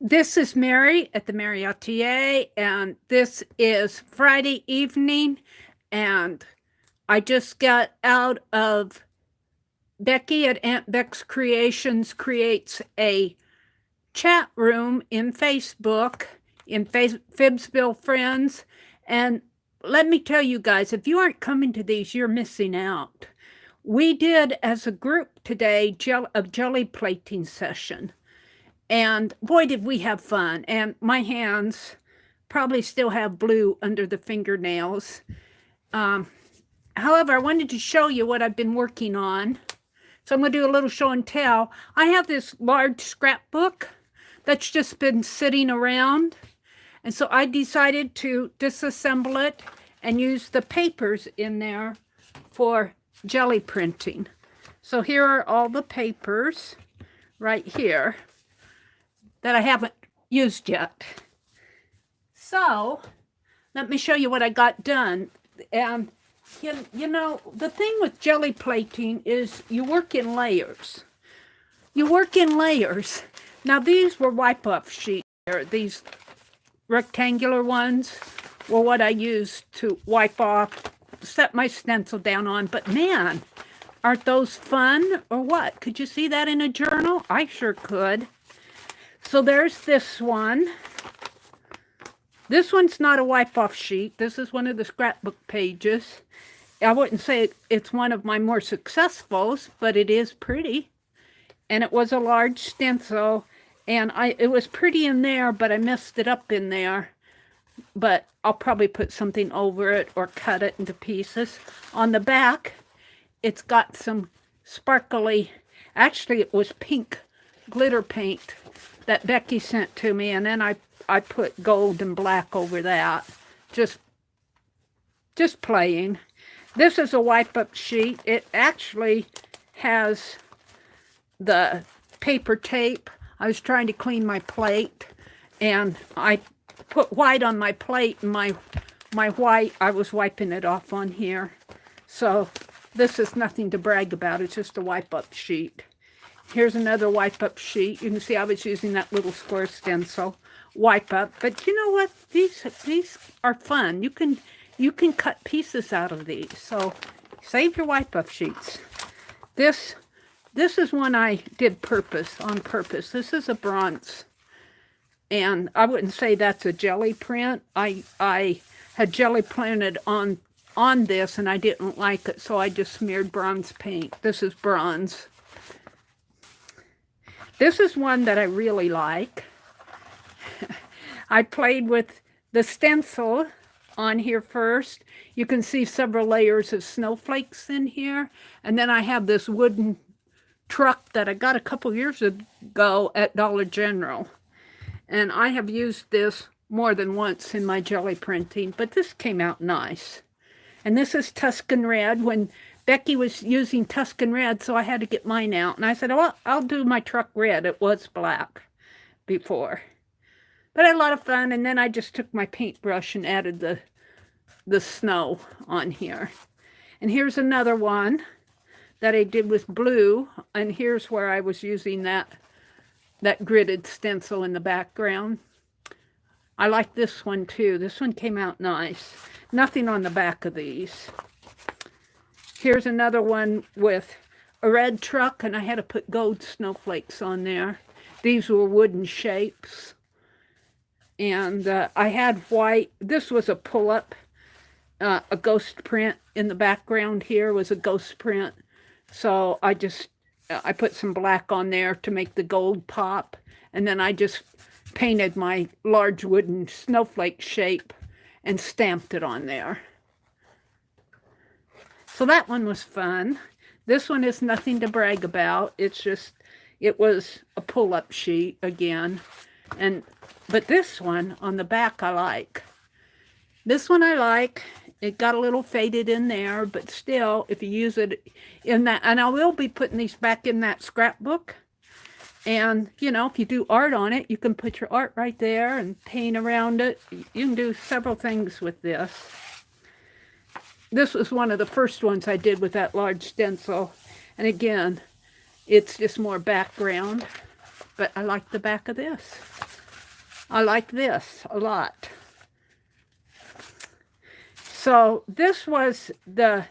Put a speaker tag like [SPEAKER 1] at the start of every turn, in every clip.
[SPEAKER 1] This is Mary at the.meri.atelier, and this is Friday evening, and I just got out of Becky at Aunt Beck's Creations creates a chat room in Facebook, in Fibsville Friends, and let me tell you guys, if you aren't coming to these, you're missing out. We did, as a group today, a jelly plating session. And boy, did we have fun. And my hands probably still have blue under the fingernails. However, I wanted to show you what I've been working on. So I'm going to do a little show and tell. I have this large scrapbook that's just been sitting around. And so I decided to disassemble it and use the papers in there for jelly printing. So here are all the papers right here that I haven't used yet. So let me show you what I got done. And you know, the thing with jelly plating is you work in layers. You work in layers. Now these were wipe-off sheets. These rectangular ones were what I used to wipe off, set my stencil down on. But man, aren't those fun or what? Could you see that in a journal? I sure could. So there's this one. This one's not a wipe-off sheet. This is one of the scrapbook pages. I wouldn't say it's one of my more successfuls, but it is pretty. And it was a large stencil, and it was pretty in there, but I messed it up in there. But I'll probably put something over it or cut it into pieces. On the back, it's got some sparkly, actually it was pink glitter paint that Becky sent to me, and then I put gold and black over that, just playing. This is a wipe-up sheet. It actually has the paper tape. I was trying to clean my plate, and I put white on my plate, and my white, I was wiping it off on here. So this is nothing to brag about. It's just a wipe-up sheet. Here's another wipe-up sheet. You can see I was using that little square stencil wipe-up. But you know what? These are fun. You can cut pieces out of these. So save your wipe-up sheets. This is one I did on purpose. This is a bronze. And I wouldn't say that's a jelly print. I had jelly printed on this, and I didn't like it, so I just smeared bronze paint. This is bronze. This is one that I really like. I played with the stencil on here first. You can see several layers of snowflakes in here. And then I have this wooden truck that I got a couple years ago at Dollar General. And I have used this more than once in my jelly printing, but this came out nice. And this is Tuscan Red. When Becky was using Tuscan Red, so I had to get mine out. And I said, oh, I'll do my truck red. It was black before. But I had a lot of fun, and then I just took my paintbrush and added the snow on here. And here's another one that I did with blue, and here's where I was using that gridded stencil in the background. I like this one too. This one came out nice. Nothing on the back of these. Here's another one with a red truck, and I had to put gold snowflakes on there. These were wooden shapes. And I had white. This was a pull-up. A ghost print in the background here was a ghost print. So I put some black on there to make the gold pop. And then I just painted my large wooden snowflake shape and stamped it on there. So that one was fun. This one is nothing to brag about. It was a pull-up sheet again. But this one on the back I like. This one I like. It got a little faded in there, but still, if you use it in that, and I will be putting these back in that scrapbook. And, you know, if you do art on it, you can put your art right there and paint around it. You can do several things with this. This was one of the first ones I did with that large stencil. And again, it's just more background. But I like the back of this. I like this a lot. So this was the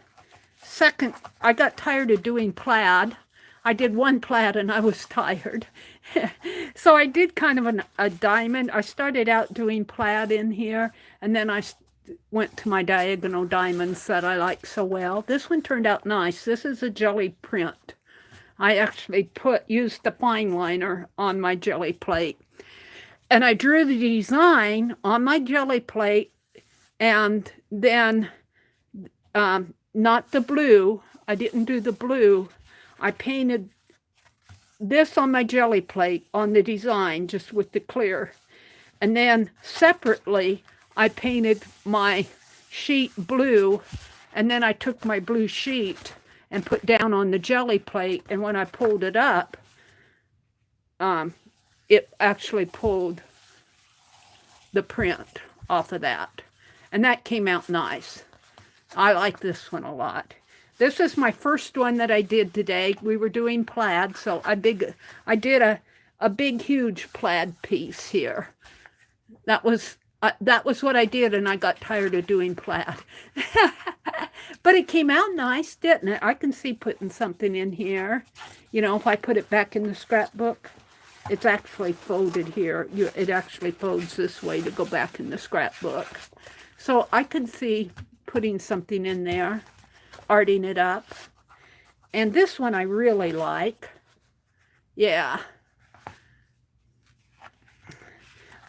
[SPEAKER 1] second. I got tired of doing plaid. I did one plaid and I was tired. So I did kind of a diamond. I started out doing plaid in here, and then I went to my diagonal diamonds that I like so well. This one turned out nice. This is a Gelli print. I actually used the fine liner on my Gelli plate. And I drew the design on my Gelli plate, and then not the blue. I didn't do the blue. I painted this on my Gelli plate on the design, just with the clear. And then separately, I painted my sheet blue, and then I took my blue sheet and put down on the Gelli plate, and when I pulled it up, it actually pulled the print off of that. And that came out nice. I like this one a lot. This is my first one that I did today. We were doing plaid, so I did a big, huge plaid piece here. That was what I did, and I got tired of doing plaid. But it came out nice, didn't it? I can see putting something in here. You know, if I put it back in the scrapbook, it's actually folded here. It actually folds this way to go back in the scrapbook. So I could see putting something in there, arting it up. And this one I really like. Yeah.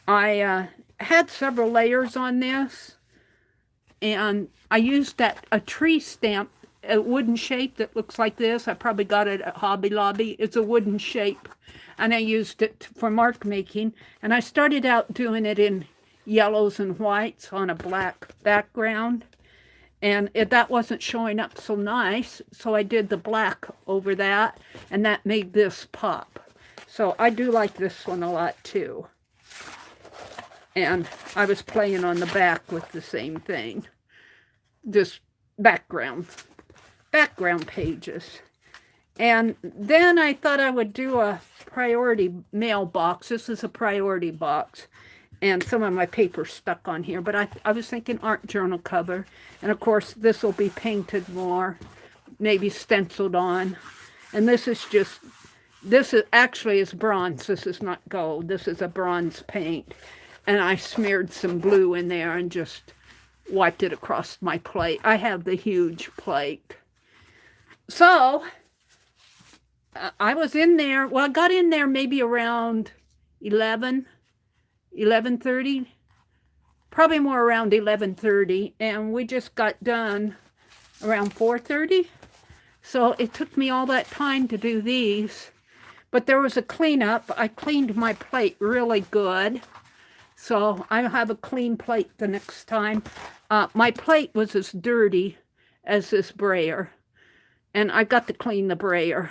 [SPEAKER 1] I had several layers on this, and I used a tree stamp, a wooden shape that looks like this. I probably got it at Hobby Lobby. It's a wooden shape, and I used it for mark making. And I started out doing it in yellows and whites on a black background, and that wasn't showing up so nice, so I did the black over that, and that made this pop. So I do like this one a lot too. And I was playing on the back with the same thing, just background pages. And then I thought I would do a priority mail box. This is a priority box, and some of my paper stuck on here, but I was thinking art journal cover. And of course this will be painted more, maybe stenciled on. And this is actually is bronze. This is not gold. This is a bronze paint. And I smeared some blue in there and just wiped it across my plate. I have the huge plate. So I was in there. Well, I got in there maybe around 11:30, probably more around 11:30. And we just got done around 4:30. So it took me all that time to do these. But there was a cleanup. I cleaned my plate really good. So I'll have a clean plate the next time. My plate was as dirty as this brayer, and I got to clean the brayer.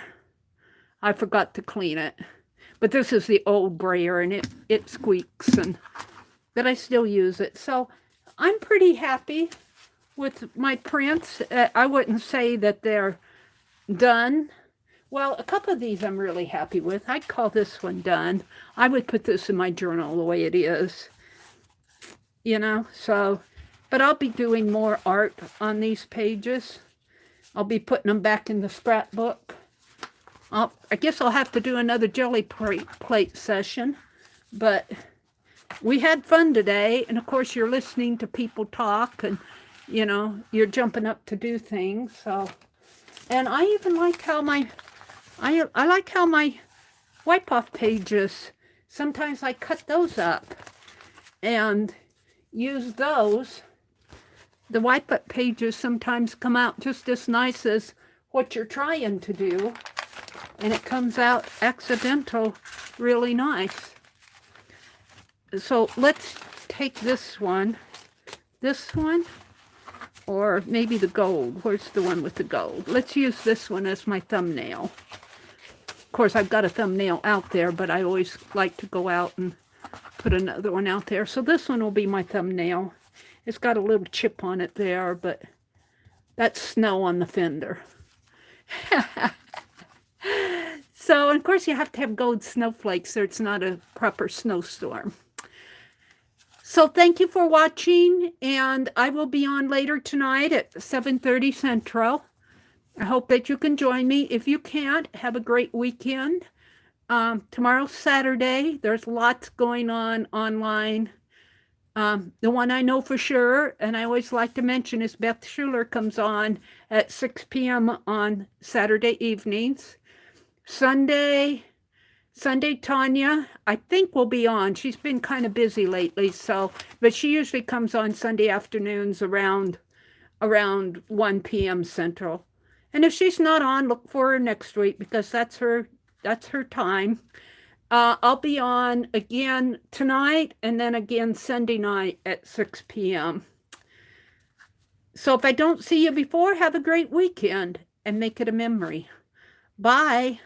[SPEAKER 1] I forgot to clean it. But this is the old brayer, and it squeaks, but I still use it. So I'm pretty happy with my prints. I wouldn't say that they're done. Well, a couple of these I'm really happy with. I'd call this one done. I would put this in my journal the way it is, you know, so, but I'll be doing more art on these pages. I'll be putting them back in the scrapbook. I guess I'll have to do another Gelli plate session, but we had fun today. And of course you're listening to people talk, and, you know, you're jumping up to do things. So, and I even like how I like how my wipe-off pages, sometimes I cut those up and use those. The wipe-up pages sometimes come out just as nice as what you're trying to do, and it comes out accidental really nice. So let's take this one, or maybe the gold. Where's the one with the gold? Let's use this one as my thumbnail. Of course, I've got a thumbnail out there, but I always like to go out and put another one out there. So this one will be my thumbnail. It's got a little chip on it there, but that's snow on the fender. So, of course, you have to have gold snowflakes or it's not a proper snowstorm. So thank you for watching, and I will be on later tonight at 7:30 Central. I hope that you can join me. If you can't, have a great weekend. Tomorrow's Saturday. There's lots going on online. The one I know for sure, and I always like to mention, is Beth Schuler comes on at 6 p.m. on Saturday evenings. Sunday, Tanya, I think will be on. She's been kind of busy lately, but she usually comes on Sunday afternoons around 1 p.m. Central. And if she's not on, look for her next week because that's her time. I'll be on again tonight and then again Sunday night at 6 p.m. So if I don't see you before, have a great weekend and make it a memory. Bye.